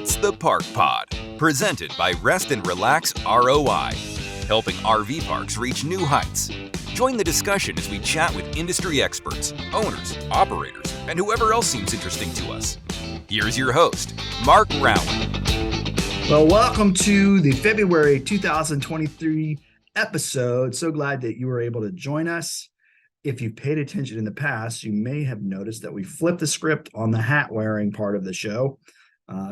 It's the Park Pod, presented by Rest and Relax ROI, helping RV parks reach new heights. Join the discussion as we chat with industry experts, owners, operators, and whoever else seems interesting to us. Here's your host, Mark Rowan. Well, welcome to the February 2023 episode. So glad that you were able to join us. If you've paid attention in the past, you may have noticed that we flipped the script on the hat wearing part of the show.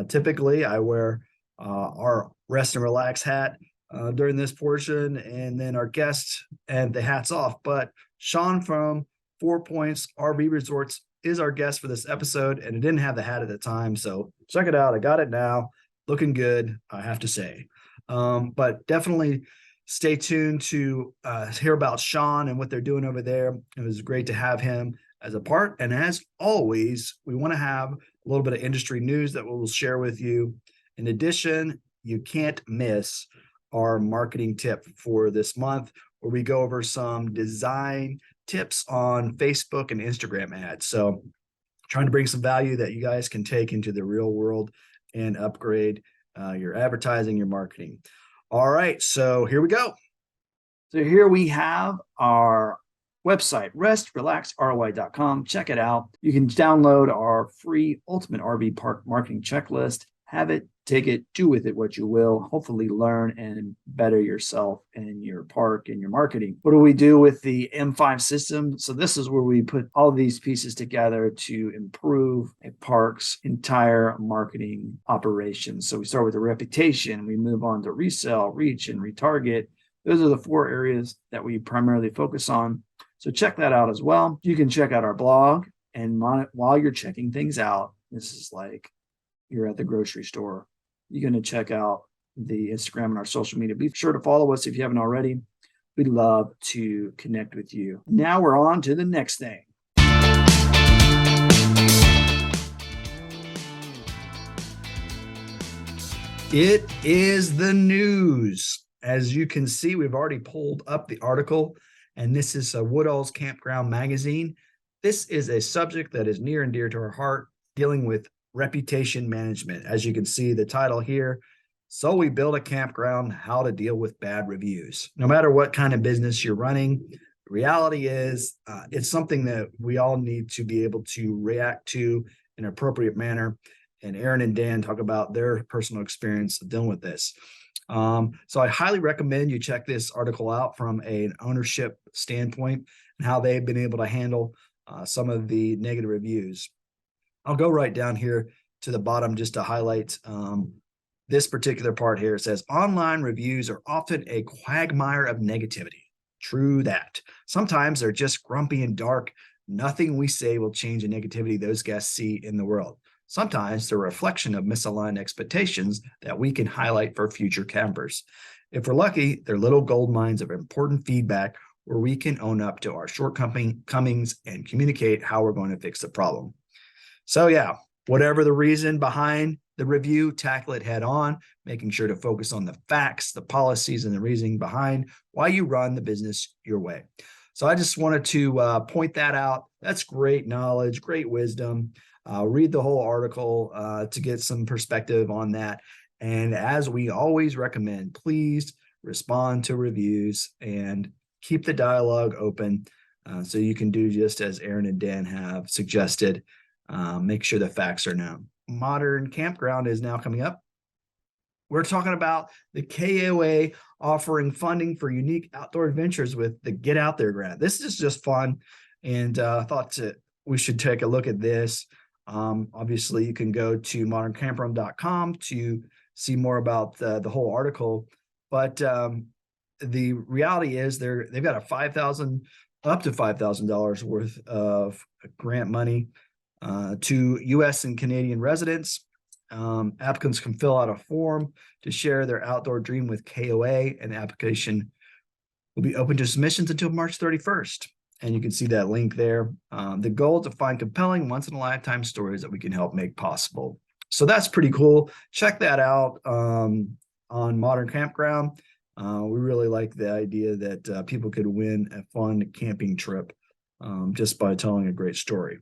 Typically, I wear our Rest and Relax hat during this portion, and then our guest and the hat's off. But Sean from 4 Points RV Resorts is our guest for this episode, and I didn't have the hat at the time, so check it out. I got it now. Looking good, I have to say. But definitely stay tuned to hear about Sean and what they're doing over there. It was great to have him as a part. And as always, we want to have a little bit of industry news that we'll share with you. In addition, you can't miss our marketing tip for this month, where we go over some design tips on Facebook and Instagram ads. So trying to bring some value that you guys can take into the real world and upgrade your advertising, your marketing. All right, so here we go. So here we have our website, restrelaxroi.com. Check it out. You can download our free Ultimate RV Park Marketing Checklist. Have it, take it, do with it what you will. Hopefully learn and better yourself and your park and your marketing. What do we do with the M5 system? So this is where we put all these pieces together to improve a park's entire marketing operation. So we start with the reputation, we move on to resell, reach, and retarget. Those are the 4 areas that we primarily focus on. So check that out as well. You can check out our blog, and while you're checking things out, this is like you're at the grocery store, you're going to check out the Instagram and our social media. Be sure to follow us if you haven't already. We'd love to connect with you. Now we're on to the next thing. It is the news. As you can see, we've already pulled up the article, and this is a Woodall's Campground magazine. This is a subject that is near and dear to our heart, dealing with reputation management. As you can see, the title here, So We Build a Campground, How to Deal with Bad Reviews. No matter what kind of business you're running, the reality is it's something that we all need to be able to react to in an appropriate manner. And Aaron and Dan talk about their personal experience dealing with this. So I highly recommend you check this article out from an ownership standpoint and how they've been able to handle some of the negative reviews. I'll go right down here to the bottom just to highlight this particular part here. It says, online reviews are often a quagmire of negativity. True that. Sometimes they're just grumpy and dark. Nothing we say will change the negativity those guests see in the world. Sometimes they're a reflection of misaligned expectations that we can highlight for future campers. If we're lucky, they're little gold mines of important feedback where we can own up to our shortcomings and communicate how we're going to fix the problem. So yeah, whatever the reason behind the review, tackle it head on, making sure to focus on the facts, the policies, and the reasoning behind why you run the business your way. So I just wanted to point that out. That's great knowledge, great wisdom. Read the whole article to get some perspective on that. And as we always recommend, please respond to reviews and keep the dialogue open so you can do just as Aaron and Dan have suggested. Make sure the facts are known. Modern Campground is now coming up. We're talking about the KOA offering funding for unique outdoor adventures with the Get Out There grant. This is just fun, and I thought we should take a look at this. Obviously, you can go to moderncampground.com to see more about the whole article. But the reality is they've got up to $5,000 worth of grant money to U.S. and Canadian residents. Applicants can fill out a form to share their outdoor dream with KOA, and the application will be open to submissions until March 31st. And you can see that link there. The goal is to find compelling once-in-a-lifetime stories that we can help make possible. So that's pretty cool. Check that out on Modern Campground. We really like the idea that people could win a fun camping trip just by telling a great story.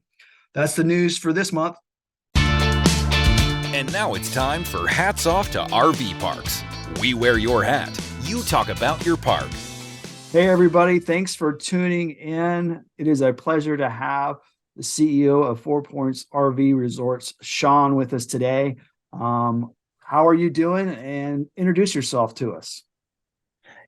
That's the news for this month. And now it's time for Hats Off to RV Parks. We wear your hat. You talk about your park. Hey, everybody. Thanks for tuning in. It is a pleasure to have the CEO of 4 Points RV Resorts, Sean, with us today. How are you doing? And introduce yourself to us.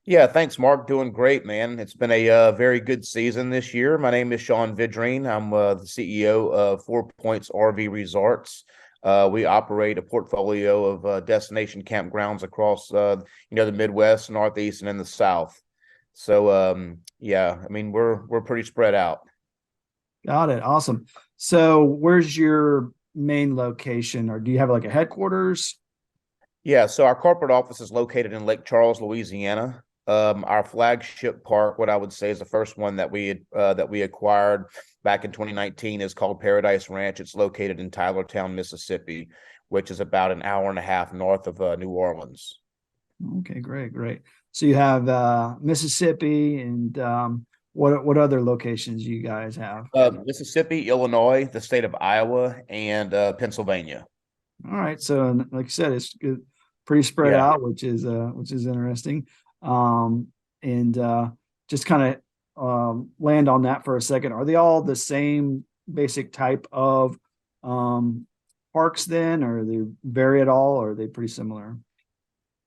Yeah, thanks, Mark. Doing great, man. It's been a very good season this year. My name is Sean Vidrine. I'm the CEO of 4 Points RV Resorts. We operate a portfolio of destination campgrounds across, the Midwest, Northeast, and in the South. So, yeah, I mean, we're pretty spread out. Got it. Awesome. So where's your main location, or do you have like a headquarters? Yeah, so our corporate office is located in Lake Charles, Louisiana. Our flagship park, what I would say is the first one that we acquired back in 2019, is called Paradise Ranch. It's located in Tylertown, Mississippi, which is about an hour and a half north of New Orleans. Okay, great. So you have Mississippi, and what other locations you guys have? Mississippi, Illinois, the state of Iowa, and Pennsylvania. All right. So like you said, it's good, pretty spread out, which is interesting. And just kind of land on that for a second. Are they all the same basic type of parks then, or they vary at all, or are they pretty similar?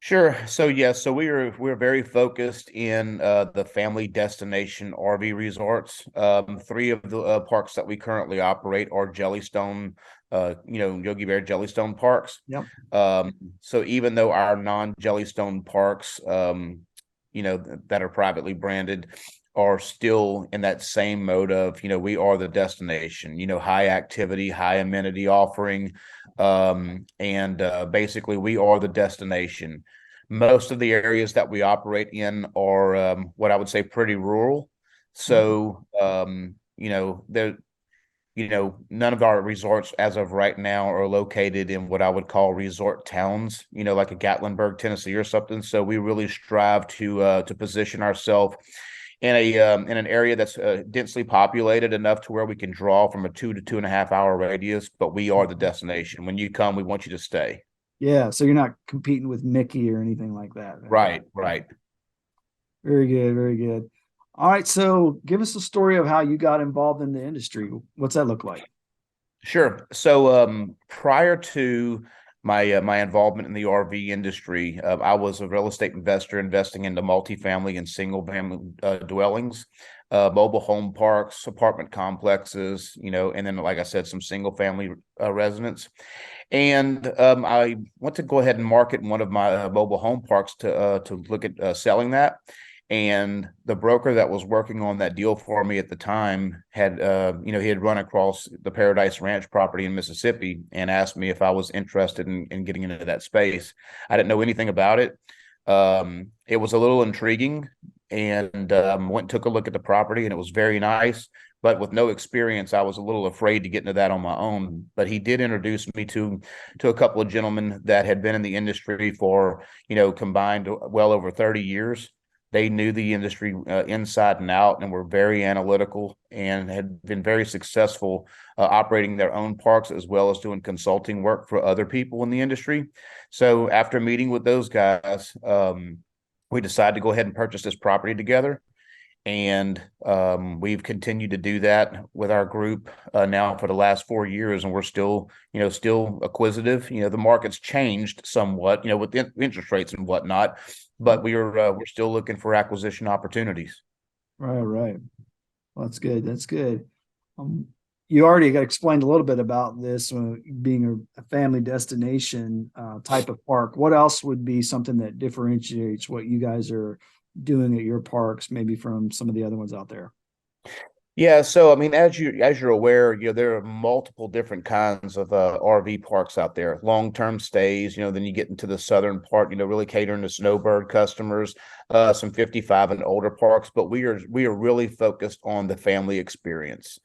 Sure. So so we're very focused in the family destination RV resorts. Three of the parks that we currently operate are Jellystone, Yogi Bear Jellystone parks. Yep. So even though our non-Jellystone parks, that are privately branded, are still in that same mode of, we are the destination, high activity, high amenity offering. And basically we are the destination. Most of the areas that we operate in are what I would say pretty rural. So, none of our resorts as of right now are located in what I would call resort towns, like a Gatlinburg, Tennessee or something. So we really strive to position ourselves in an area that's densely populated enough to where we can draw from a 2 to 2.5 hour radius, but we are the destination. When you come, we want you to stay. Yeah. So you're not competing with Mickey or anything like that. Right. Very good. All right. So give us a story of how you got involved in the industry. What's that look like? Sure. So prior to my involvement in the RV industry, I was a real estate investor investing into multifamily and single family dwellings, mobile home parks, apartment complexes, and then, like I said, some single family residents. And I want to go ahead and market one of my mobile home parks to look at selling that. And the broker that was working on that deal for me at the time had, he had run across the Paradise Ranch property in Mississippi and asked me if I was interested in getting into that space. I didn't know anything about it. It was a little intriguing, and went and took a look at the property, and it was very nice. But with no experience, I was a little afraid to get into that on my own. But he did introduce me to a couple of gentlemen that had been in the industry for, combined well over 30 years. They knew the industry inside and out, and were very analytical, and had been very successful operating their own parks as well as doing consulting work for other people in the industry. So after meeting with those guys, we decided to go ahead and purchase this property together. And we've continued to do that with our group now for the last 4 years, and we're still acquisitive. The market's changed somewhat, with interest rates and whatnot, but we're still looking for acquisition opportunities. Right. Well, that's good. You already got explained a little bit about this being a family destination type of park. What else would be something that differentiates what you guys are doing at your parks, maybe from some of the other ones out there? Yeah, so I mean, as you're aware, there are multiple different kinds of RV parks out there. Long-term stays, then you get into the southern part, really catering to snowbird customers, some 55 and older parks, but we are really focused on the family experience.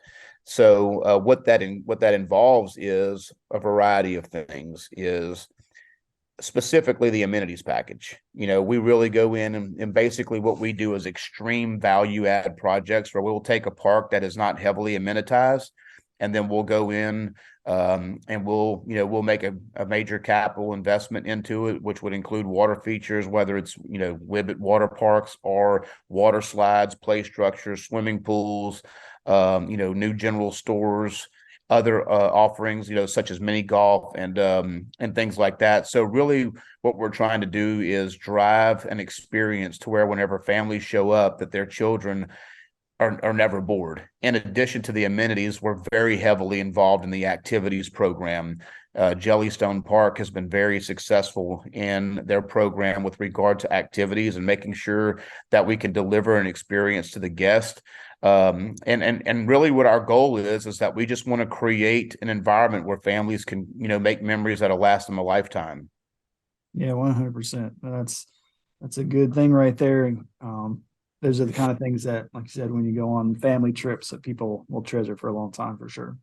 So what that involves is a variety of things, is specifically the amenities package. We really go in and basically what we do is extreme value add projects where we'll take a park that is not heavily amenitized and then we'll go in and we'll make a major capital investment into it, which would include water features, whether it's Wibbit water parks or water slides, play structures, swimming pools, new general stores, other offerings, such as mini golf and things like that. So really what we're trying to do is drive an experience to where whenever families show up, that their children are never bored. In addition to the amenities, we're very heavily involved in the activities program. Jellystone Park has been very successful in their program with regard to activities and making sure that we can deliver an experience to the guest. And really what our goal is that we just want to create an environment where families can, make memories that'll last them a lifetime. Yeah, 100%. That's a good thing right there. Those are the kind of things that, like you said, when you go on family trips, that people will treasure for a long time, for sure.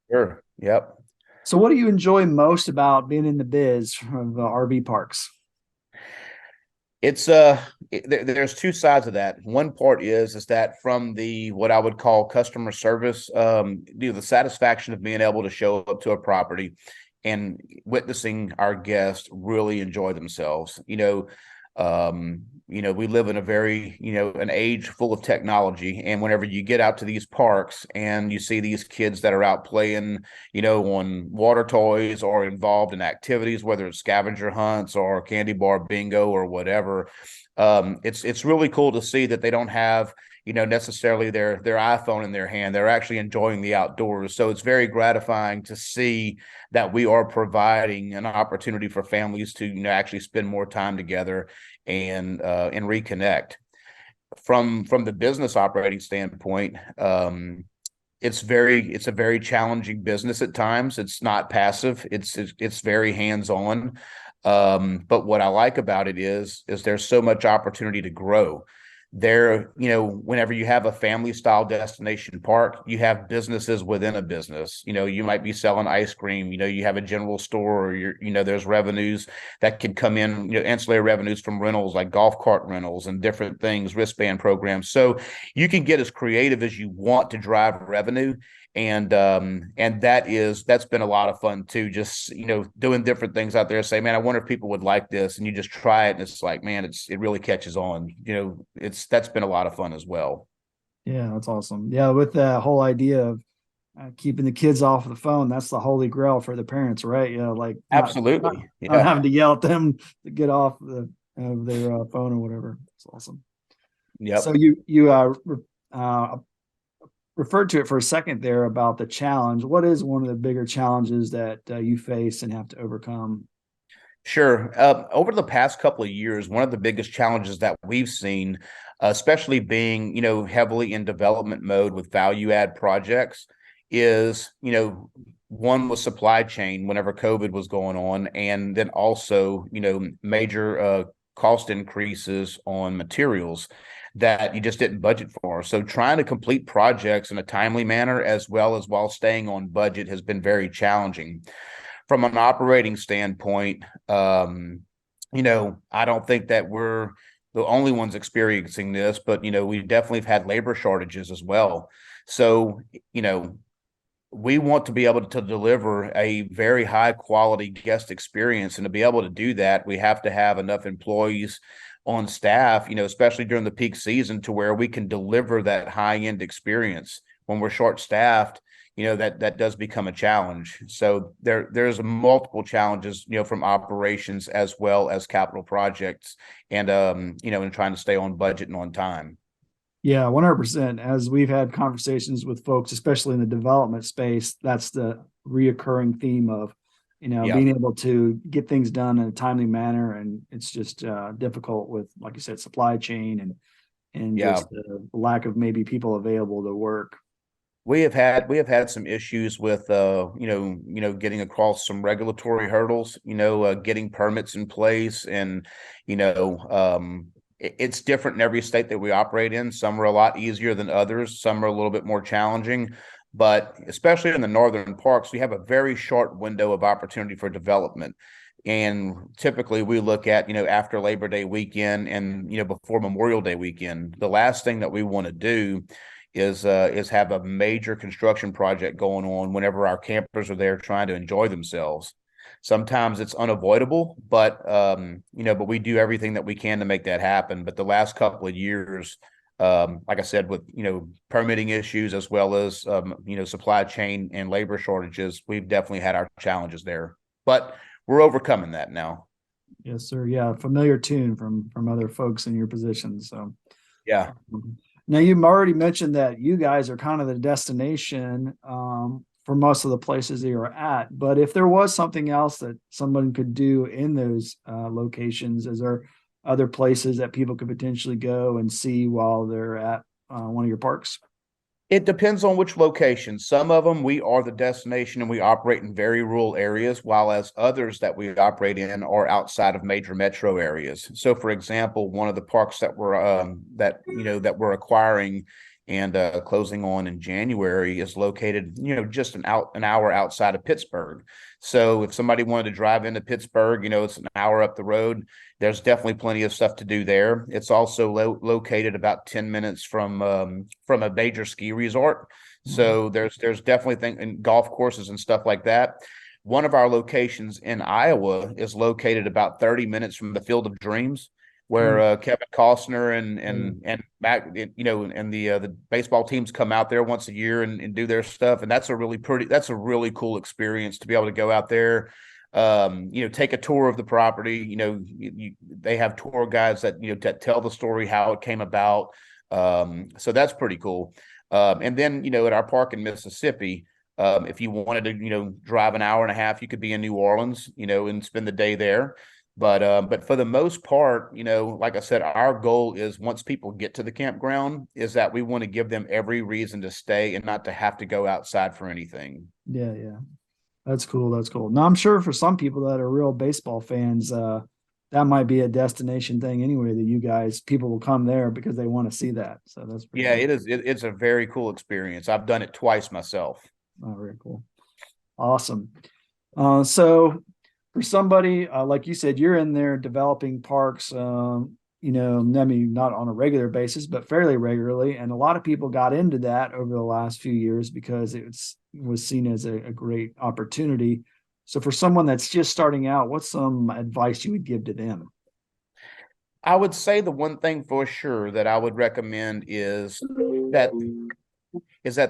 Sure. Yep. So what do you enjoy most about being in the biz of RV parks? It's there's two sides of that. One part is that from the what I would call customer service, the satisfaction of being able to show up to a property and witnessing our guests really enjoy themselves. We live in a very, an age full of technology. And whenever you get out to these parks and you see these kids that are out playing, on water toys or involved in activities, whether it's scavenger hunts or candy bar bingo or whatever, it's really cool to see that they don't have, necessarily their iPhone in their hand. They're actually enjoying the outdoors. So it's very gratifying to see that we are providing an opportunity for families to, actually spend more time together and reconnect. From the business operating standpoint, it's a very challenging business at times. It's not passive. It's very hands-on. But what I like about it is there's so much opportunity to grow. There, whenever you have a family style destination park, you have businesses within a business. You might be selling ice cream, you have a general store, or there's revenues that can come in, ancillary revenues from rentals like golf cart rentals and different things, wristband programs. So you can get as creative as you want to drive revenue. And that's been a lot of fun too. Just, doing different things out there. Say, man, I wonder if people would like this, and you just try it, and it's like, man, it really catches on. That's been a lot of fun as well. Yeah, that's awesome. Yeah, with the whole idea of keeping the kids off the phone, that's the holy grail for the parents, right? Like Absolutely, not having to yell at them to get off of their phone or whatever. It's awesome. Yep. So you referred to it for a second there about the challenge. What is one of the bigger challenges that you face and have to overcome? Sure. Over the past couple of years, one of the biggest challenges that we've seen, especially being, heavily in development mode with value add projects, is, one was supply chain whenever COVID was going on, and then also, major cost increases on materials that you just didn't budget for. So trying to complete projects in a timely manner as well as while staying on budget has been very challenging. From an operating standpoint, I don't think that we're the only ones experiencing this, but, we definitely have had labor shortages as well. So, we want to be able to deliver a very high quality guest experience. And to be able to do that, we have to have enough employees on staff, especially during the peak season, to where we can deliver that high end experience. When we're short staffed, that does become a challenge. So there's multiple challenges, from operations as well as capital projects and, and trying to stay on budget and on time. Yeah, 100%. As we've had conversations with folks, especially in the development space, that's the reoccurring theme of, being able to get things done in a timely manner. And it's just difficult with, like you said, supply chain and just the lack of maybe people available to work. We have had some issues with getting across some regulatory hurdles, getting permits in place, and it's different in every state that we operate in. Some are a lot easier than others. Some are a little bit more challenging, but especially in the northern parks, we have a very short window of opportunity for development. And typically we look at, after Labor Day weekend and, before Memorial Day weekend. The last thing that we want to do is have a major construction project going on whenever our campers are there trying to enjoy themselves. Sometimes it's unavoidable, but but we do everything that we can to make that happen. But the last couple of years, like I said, with permitting issues as well as supply chain and labor shortages, we've definitely had our challenges there. But we're overcoming that now. Yes, sir. Yeah, familiar tune from other folks in your position. So Yeah. Now you've already mentioned that you guys are kind of the destination for most of the places that you're at. But if there was something else that someone could do in those locations, is there other places that people could potentially go and see while they're at one of your parks? It depends on which location. Some of them, we are the destination and we operate in very rural areas, while as others that we operate in are outside of major metro areas. So, for example, one of the parks that we're acquiring and closing on in January is located, just an hour outside of Pittsburgh. So if somebody wanted to drive into Pittsburgh, it's an hour up the road. There's definitely plenty of stuff to do there. It's also located about 10 minutes from a major ski resort. So there's definitely things and golf courses and stuff like that. One of our locations in Iowa is located about 30 minutes from the Field of Dreams, where Kevin Costner and Mac, and the baseball teams come out there once a year and do their stuff. And that's a really cool experience to be able to go out there, take a tour of the property. They have tour guides that tell the story, how it came about. So that's pretty cool. And then, at our park in Mississippi, if you wanted to, drive an hour and a half, you could be in New Orleans, and spend the day there. But for the most part, like I said, our goal is once people get to the campground is that we want to give them every reason to stay and not to have to go outside for anything. Yeah. That's cool. That's cool. Now, I'm sure for some people that are real baseball fans, that might be a destination thing anyway, that people will come there because they want to see that. So that's pretty cool. It is. It's a very cool experience. I've done it twice myself. Oh, very cool. Awesome. So for somebody, like you said, you're in there developing parks, I mean, not on a regular basis, but fairly regularly. And a lot of people got into that over the last few years because it was seen as a great opportunity. So for someone that's just starting out, what's some advice you would give to them? I would say the one thing for sure that I would recommend is that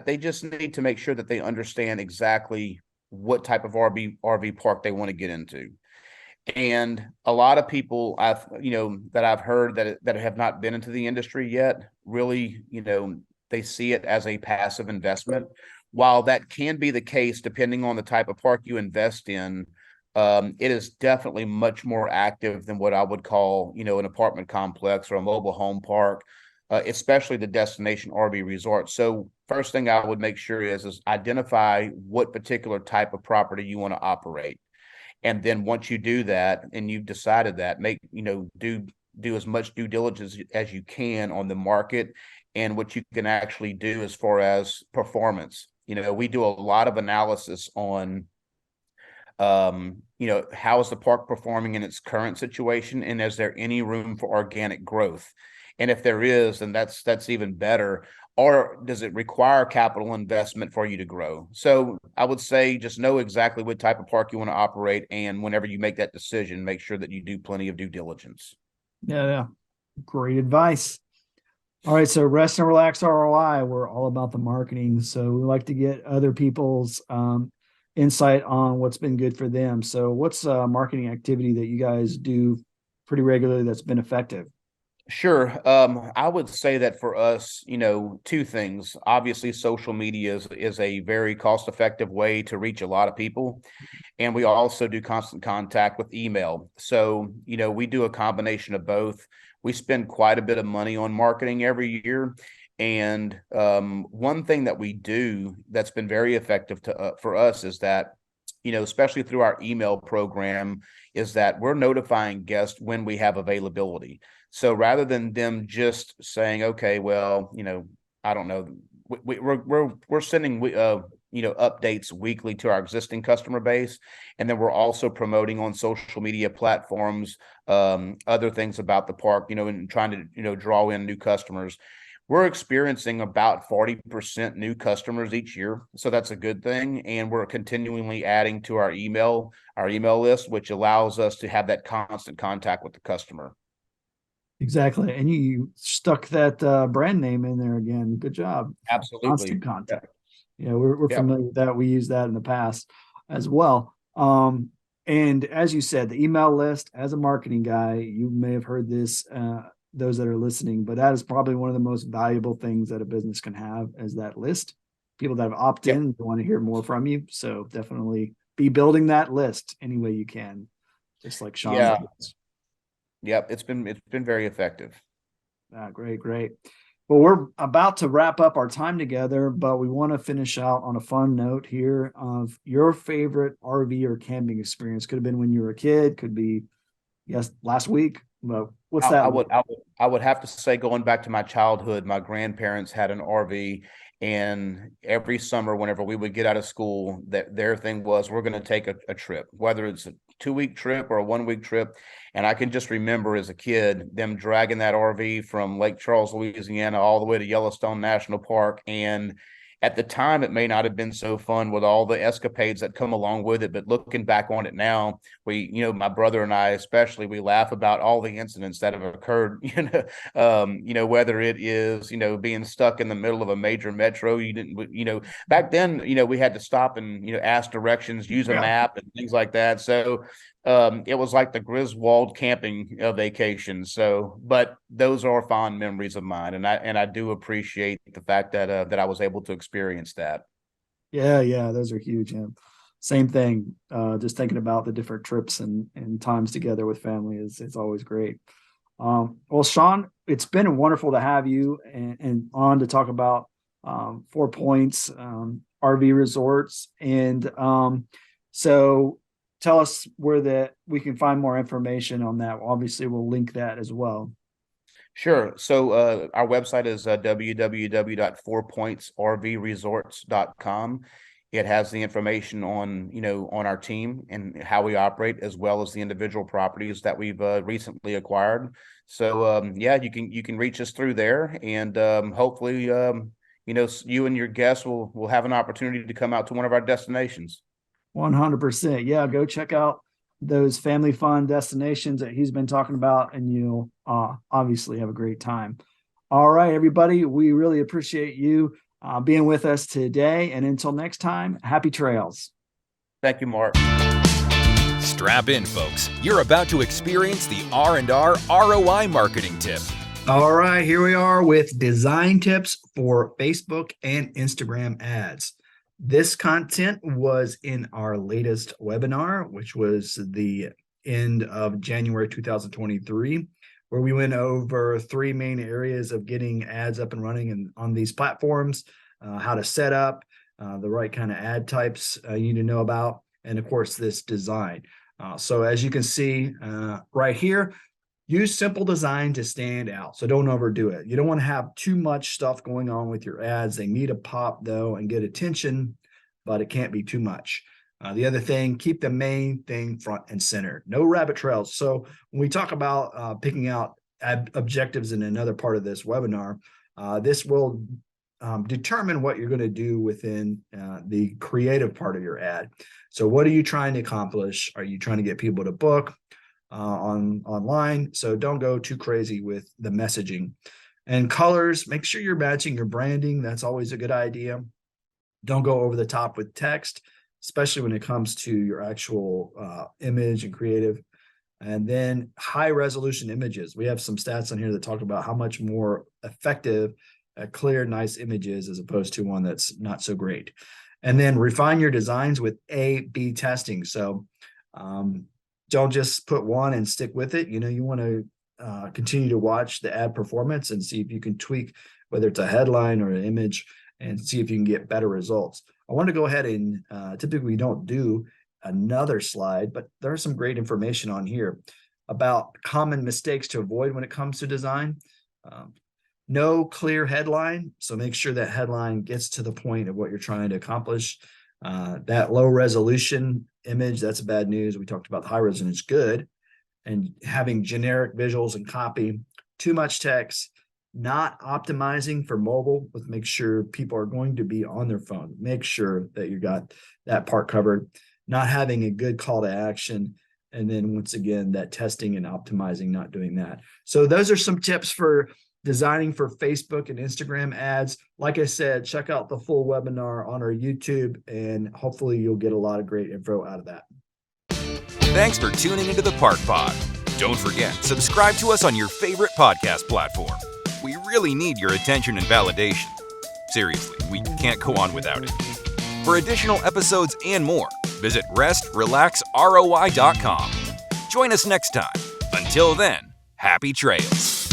they just need to make sure that they understand exactly what type of RV park they want to get into. And a lot of people that I've heard that have not been into the industry yet, really, they see it as a passive investment. While that can be the case, depending on the type of park you invest in, it is definitely much more active than what I would call, an apartment complex or a mobile home park, especially the destination RV resort. So first thing I would make sure is identify what particular type of property you want to operate. And then once you do that and you've decided that, do as much due diligence as you can on the market and what you can actually do as far as performance. We do a lot of analysis on, how is the park performing in its current situation, and is there any room for organic growth? And if there is, then that's even better. Or does it require capital investment for you to grow? So I would say just know exactly what type of park you want to operate, and whenever you make that decision, make sure that you do plenty of due diligence. Yeah. Great advice. All right, so Rest and Relax ROI, we're all about the marketing. So we like to get other people's insight on what's been good for them. So what's a marketing activity that you guys do pretty regularly that's been effective? Sure. I would say that for us, two things. Obviously, social media is a very cost-effective way to reach a lot of people. And we also do constant contact with email. So, we do a combination of both. We spend quite a bit of money on marketing every year. And one thing that we do that's been very effective for us is that, especially through our email program, is that we're notifying guests when we have availability. So rather than them just saying, okay, well, I don't know, we're sending updates weekly to our existing customer base, and then we're also promoting on social media platforms, other things about the park, and trying to draw in new customers. we're experiencing about 40% new customers each year. So that's a good thing. And we're continually adding to our email list, which allows us to have that constant contact with the customer. Exactly. And you stuck that brand name in there again. Good job. Absolutely. Constant contact. Yeah, we're Yeah. familiar with that. We use that in the past as well. And as you said, the email list, as a marketing guy, you may have heard this, those that are listening, but that is probably one of the most valuable things that a business can have, is that list. People that have opted in want to hear more from you. So definitely be building that list any way you can, just like Sean does. Yep, it's been very effective. Great. Well, we're about to wrap up our time together, but we want to finish out on a fun note here of your favorite RV or camping experience. Could have been when you were a kid, could be last week. But what's that? I would have to say, going back to my childhood, my grandparents had an RV, and every summer, whenever we would get out of school, that their thing was, we're going to take a trip, whether it's a 2-week trip or a 1-week trip. And I can just remember as a kid them dragging that RV from Lake Charles, Louisiana, all the way to Yellowstone National Park. And at the time, it may not have been so fun with all the escapades that come along with it. But looking back on it now, my brother and I, especially, we laugh about all the incidents that have occurred, whether it is, being stuck in the middle of a major metro. Back then, we had to stop and, ask directions, use a map and things like that. So it was like the Griswold camping vacation. So, but those are fond memories of mine, and I do appreciate the fact that that I was able to experience that. Yeah, those are huge. Yeah. Same thing. Just thinking about the different trips and times together with family it's always great. Well, Sean, it's been wonderful to have you and on to talk about 4 Points RV resorts, and so tell us where we can find more information on that. Obviously, we'll link that as well. Sure. So our website is www.4pointsrvresorts.com. It has the information on our team and how we operate, as well as the individual properties that we've recently acquired. So you can reach us through there, and hopefully you and your guests will have an opportunity to come out to one of our destinations. 100%. Yeah, go check out those family fun destinations that he's been talking about, and you'll obviously have a great time. All right, everybody, we really appreciate you being with us today. And until next time, happy trails. Thank you, Mark. Strap in, folks. You're about to experience the R&R ROI marketing tip. All right, here we are with design tips for Facebook and Instagram ads. This content was in our latest webinar, which was the end of January 2023, where we went over 3 main areas of getting ads up and running and on these platforms, how to set up the right kind of ad types you need to know about, and of course, this design. So as you can see right here, use simple design to stand out. So don't overdo it. You don't want to have too much stuff going on with your ads. They need to pop though and get attention, but it can't be too much. The other thing, keep the main thing front and center. No rabbit trails. So when we talk about picking out ad objectives in another part of this webinar, this will determine what you're going to do within the creative part of your ad. So what are you trying to accomplish? Are you trying to get people to book online? So don't go too crazy with the messaging. And colors, make sure you're matching your branding. That's always a good idea. Don't go over the top with text, especially when it comes to your actual image and creative. And then high resolution images. We have some stats on here that talk about how much more effective a clear, nice image is as opposed to one that's not so great. And then refine your designs with A/B testing. So don't just put one and stick with it. You want to continue to watch the ad performance and see if you can tweak, whether it's a headline or an image, and see if you can get better results. I want to go ahead and typically we don't do another slide, but there's some great information on here about common mistakes to avoid when it comes to design. No clear headline, so make sure that headline gets to the point of what you're trying to accomplish. That low resolution image, that's bad news. We talked about the high resolution is good. And having generic visuals and copy, too much text, not optimizing for mobile, with make sure people are going to be on their phone. Make sure that you got that part covered, not having a good call to action. And then once again, that testing and optimizing, not doing that. So those are some tips for designing for Facebook and Instagram ads. Like I said, check out the full webinar on our YouTube, and hopefully you'll get a lot of great info out of that. Thanks for tuning into the Park Pod. Don't forget, subscribe to us on your favorite podcast platform. We really need your attention and validation. Seriously, we can't go on without it. For additional episodes and more, visit restrelaxroi.com. Join us next time. Until then, happy trails.